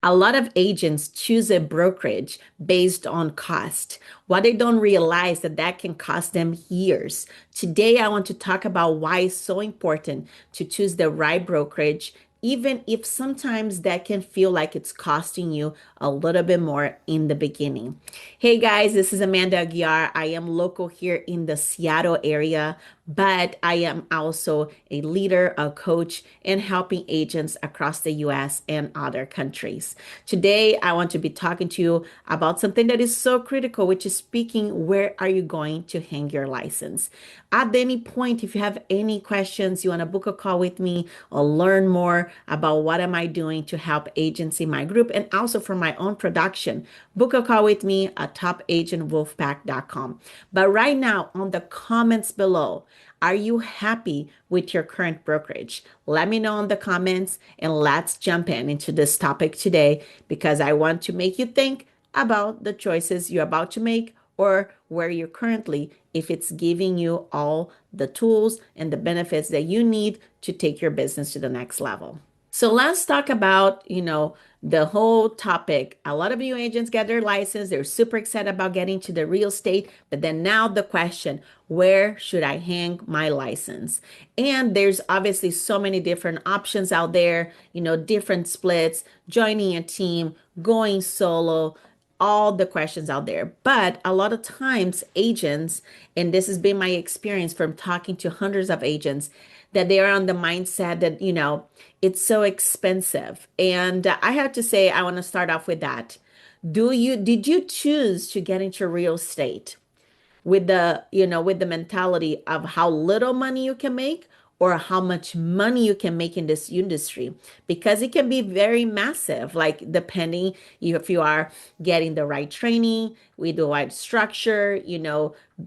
A lot of agents choose a brokerage based on cost. What they don't realize that can cost them years. Today, I want to talk about why it's so important to choose the right brokerage, even if sometimes that can feel like it's costing you a little bit more in the beginning. Hey guys, this is Amanda Aguiar. I am local here in the Seattle area, but I am also a leader, a coach, and helping agents across the US and other countries. Today, I want to be talking to you about something that is so critical, which is speaking where are you going to hang your license? At any point, if you have any questions, you want to book a call with me or learn more about what am I doing to help agents in my group and also for my own production, book a call with me at topagentwolfpack.com. But right now, on the comments below, are you happy with your current brokerage? Let me know in the comments and let's jump into this topic today because I want to make you think about the choices you're about to make or where you're currently, if it's giving you all the tools and the benefits that you need to take your business to the next level. So let's talk about, the whole topic. A lot of new agents get their license. They're super excited about getting to the real estate. But then now the question, where should I hang my license? And there's obviously so many different options out there, different splits, joining a team, going solo, all the questions out there. But a lot of times, agents, and this has been my experience from talking to hundreds of agents, that they are on the mindset that, it's so expensive. And I have to say, I want to start off with that. Did you choose to get into real estate with the mentality of how little money you can make or how much money you can make in this industry? Because it can be very massive, like depending if you are getting the right training with the right structure,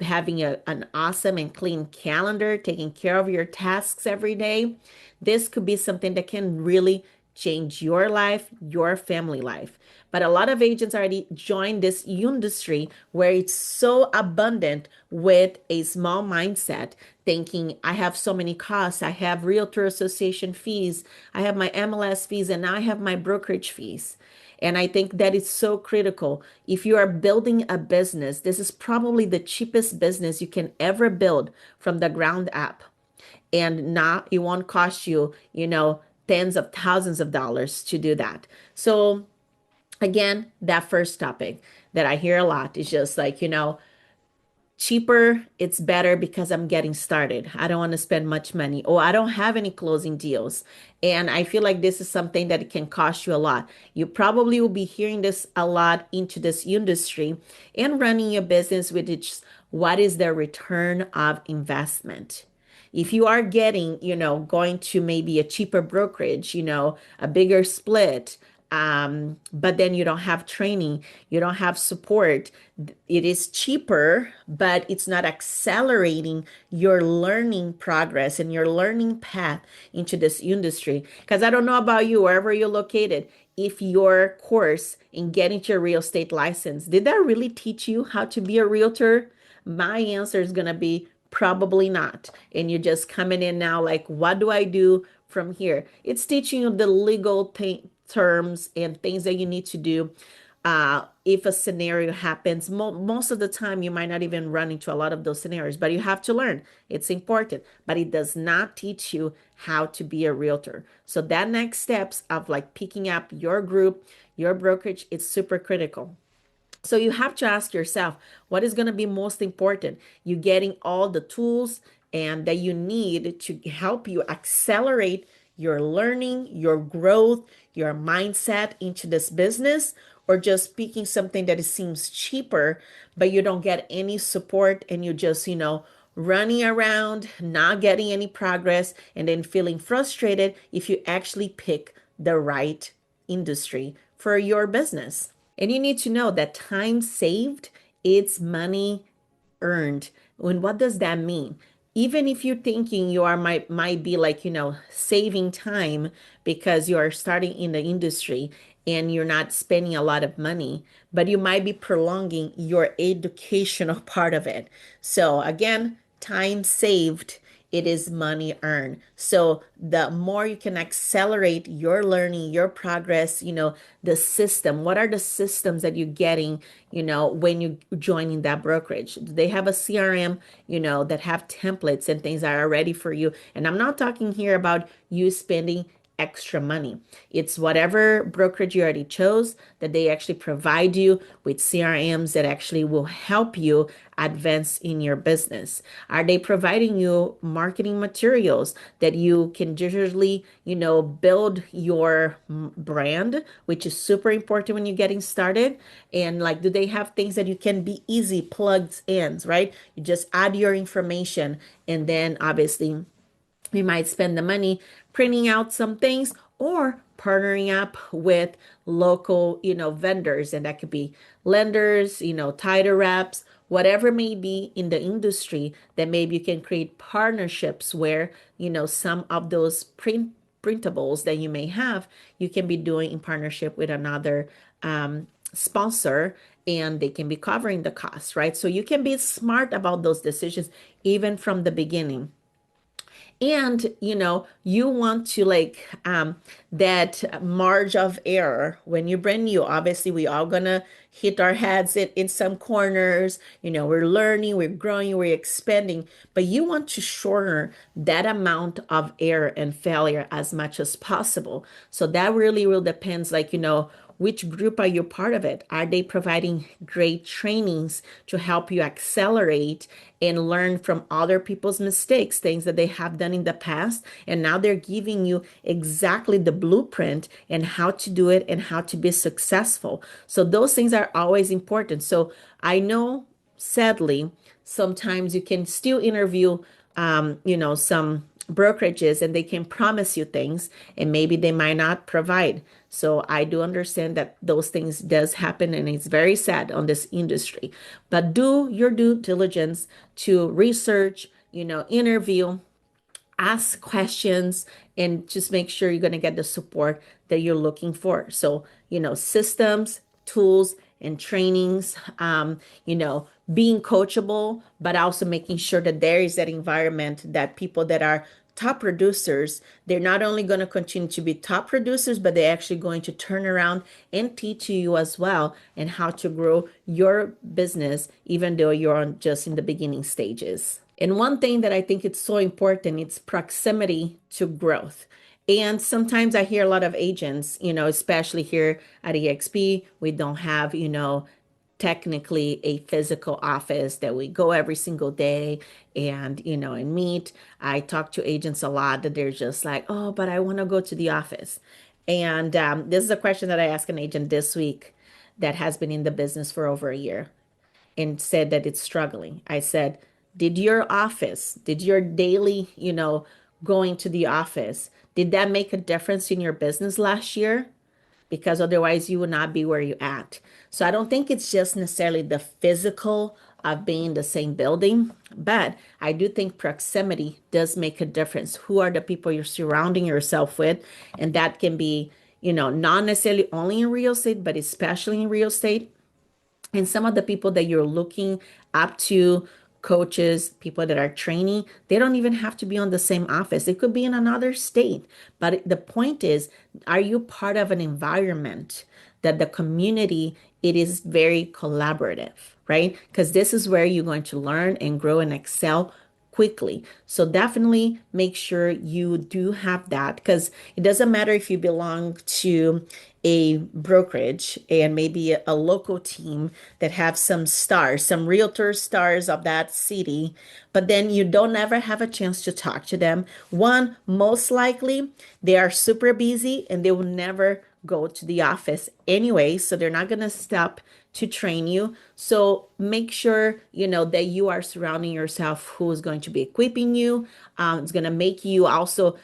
having an awesome and clean calendar, taking care of your tasks every day. This could be something that can really change your life, your family life. But a lot of agents already joined this industry where it's so abundant with a small mindset, thinking, I have so many costs. I have realtor association fees, I have my MLS fees, and now I have my brokerage fees. And I think that is so critical. If you are building a business, this is probably the cheapest business you can ever build from the ground up. And not, it won't cost you, tens of thousands of dollars to do that. So again, that first topic that I hear a lot is just like, cheaper, it's better because I'm getting started. I don't want to spend much money, or I don't have any closing deals. And I feel like this is something that it can cost you a lot. You probably will be hearing this a lot into this industry and running your business with it. What is the return of investment? If you are getting, going to maybe a cheaper brokerage, a bigger split, but then you don't have training, you don't have support. It is cheaper, but it's not accelerating your learning progress and your learning path into this industry. Because I don't know about you, wherever you're located, if your course in getting your real estate license, did that really teach you how to be a realtor? My answer is going to be probably not. And you're just coming in now like, what do I do from here? It's teaching you the legal terms and things that you need to do if a scenario happens. Most of the time, you might not even run into a lot of those scenarios, but you have to learn. It's important, but it does not teach you how to be a realtor. So that next steps of like picking up your group, your brokerage, it's super critical. So you have to ask yourself, what is going to be most important? You getting all the tools and that you need to help you accelerate your learning, your growth, your mindset into this business, or just picking something that it seems cheaper, but you don't get any support and you just, running around, not getting any progress, and then feeling frustrated if you actually pick the right industry for your business. And you need to know that time saved, it's money earned. And what does that mean? Even if you're thinking you are might be like, saving time because you are starting in the industry and you're not spending a lot of money, but you might be prolonging your educational part of it. So again, time saved it is money earned. So the more you can accelerate your learning, your progress, the system, what are the systems that you're getting, when you joining that brokerage? Do they have a CRM, that have templates and things that are ready for you? And I'm not talking here about you spending extra money. It's whatever brokerage you already chose that they actually provide you with CRMs that actually will help you advance in your business. Are they providing you marketing materials that you can digitally, build your brand, which is super important when you're getting started? And like, do they have things that you can be easy plugged in, right? You just add your information and then obviously we might spend the money printing out some things or partnering up with local, vendors. And that could be lenders, title reps, whatever may be in the industry that maybe you can create partnerships where, some of those printables that you may have, you can be doing in partnership with another sponsor and they can be covering the cost, right? So you can be smart about those decisions even from the beginning. And you want to like that margin of error when you're brand new. Obviously we all gonna hit our heads in some corners. We're learning, we're growing, we're expanding, but you want to shorten that amount of error and failure as much as possible. So that really will depends, like, which group are you part of it? Are they providing great trainings to help you accelerate and learn from other people's mistakes, things that they have done in the past? And now they're giving you exactly the blueprint and how to do it and how to be successful. So those things are always important. So I know, sadly, sometimes you can still interview, some brokerages and they can promise you things and maybe they might not provide. So I do understand that those things does happen and it's very sad on this industry. But do your due diligence to research, interview, ask questions, and just make sure you're going to get the support that you're looking for. So, systems, tools, and trainings, being coachable, but also making sure that there is that environment that people that are top producers, they're not only going to continue to be top producers, but they're actually going to turn around and teach you as well and how to grow your business, even though you're just in the beginning stages. And one thing that I think it's so important, it's proximity to growth. And sometimes I hear a lot of agents, especially here at EXP, we don't have, technically a physical office that we go every single day and meet. I talk to agents a lot that they're just like, oh, but I want to go to the office. And this is a question that I asked an agent this week that has been in the business for over a year and said that it's struggling. I said, did your daily, going to the office, did that make a difference in your business last year? Because otherwise you would not be where you at. So I don't think it's just necessarily the physical of being in the same building, but I do think proximity does make a difference. Who are the people you're surrounding yourself with? And that can be, not necessarily only in real estate, but especially in real estate. And some of the people that you're looking up to, coaches, people that are training, they don't even have to be on the same office. It could be in another state. But the point is, are you part of an environment that the community, it is very collaborative, right? Because this is where you're going to learn and grow and excel quickly. So definitely make sure you do have that because it doesn't matter if you belong to a brokerage and maybe a local team that have some stars, some realtor stars of that city, but then you don't ever have a chance to talk to them. One, most likely they are super busy and they will never go to the office anyway, so they're not going to stop to train you. So make sure, that you are surrounding yourself who is going to be equipping you. It's going to make you also,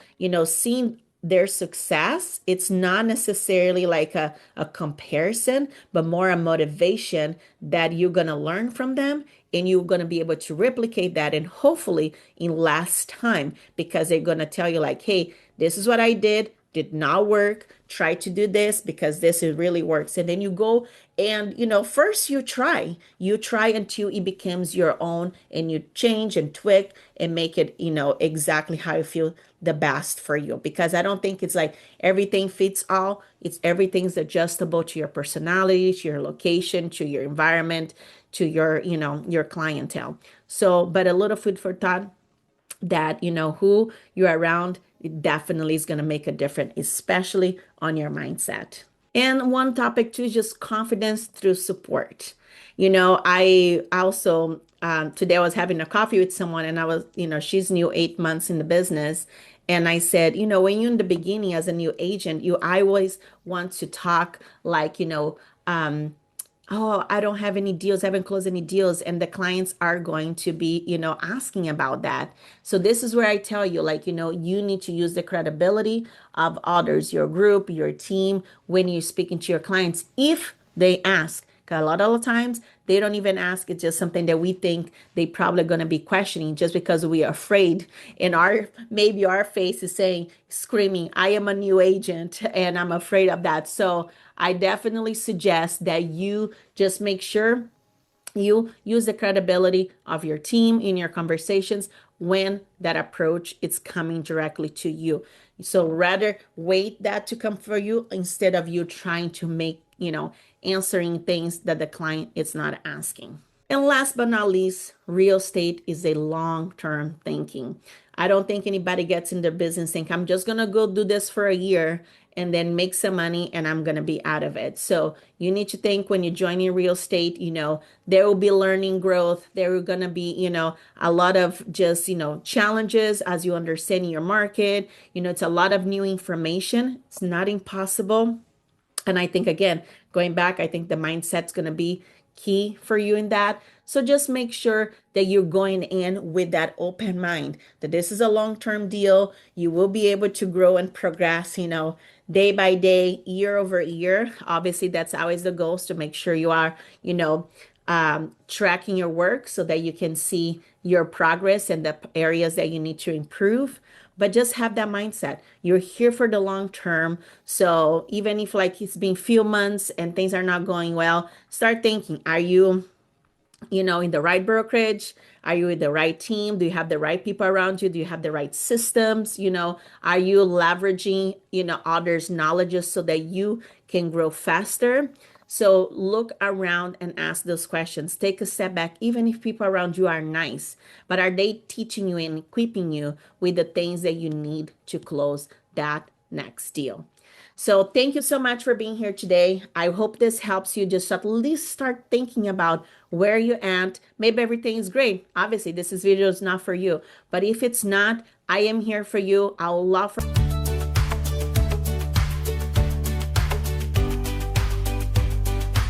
seeing their success. It's not necessarily like a comparison, but more a motivation that you're going to learn from them and you're going to be able to replicate that and hopefully in less time because they're going to tell you like, hey, this is what I did. did not work. Try to do this because this it really works. And then you go and, first you try until it becomes your own and you change and tweak and make it, exactly how you feel the best for you. Because I don't think it's like everything fits all. It's everything's adjustable to your personality, to your location, to your environment, to your clientele. So, but a little food for thought that who you're around, it definitely is going to make a difference, especially on your mindset. And one topic too is just confidence through support. I also today I was having a coffee with someone, and I was, she's new 8 months in the business. And I said, when you're in the beginning as a new agent, you I always want to talk like, oh, I don't have any deals, I haven't closed any deals. And the clients are going to be, asking about that. So this is where I tell you, like, you need to use the credibility of others, your group, your team, when you're speaking to your clients, if they ask. 'Cause a lot of the times they don't even ask. It's just something that we think they probably going to be questioning just because we are afraid. And maybe our face is saying, screaming, I am a new agent and I'm afraid of that. So I definitely suggest that you just make sure you use the credibility of your team in your conversations when that approach is coming directly to you. So rather wait that to come for you instead of you trying to make, answering things that the client is not asking. And last but not least, real estate is a long-term thinking. I don't think anybody gets in their business think I'm just gonna go do this for a year and then make some money and I'm gonna be out of it. So you need to think when you're joining real estate, there will be learning growth. There are gonna be, a lot of just, challenges as you understand your market. It's a lot of new information. It's not impossible. And I think, again, going back, I think the mindset's going to be key for you in that. So just make sure that you're going in with that open mind, that this is a long-term deal. You will be able to grow and progress, day by day, year over year. Obviously, that's always the goal, is to make sure you are, tracking your work so that you can see your progress and the areas that you need to improve. But just have that mindset. You're here for the long term. So even if like it's been few months and things are not going well, start thinking, are you in the right brokerage? Are you with the right team? Do you have the right people around you? Do you have the right systems? Are you leveraging, others' knowledges so that you can grow faster? So look around and ask those questions. Take a step back, even if people around you are nice, but are they teaching you and equipping you with the things that you need to close that next deal? So thank you so much for being here today. I hope this helps you just at least start thinking about where you at. Maybe everything is great. Obviously, this video is not for you. But if it's not, I am here for you. I will love for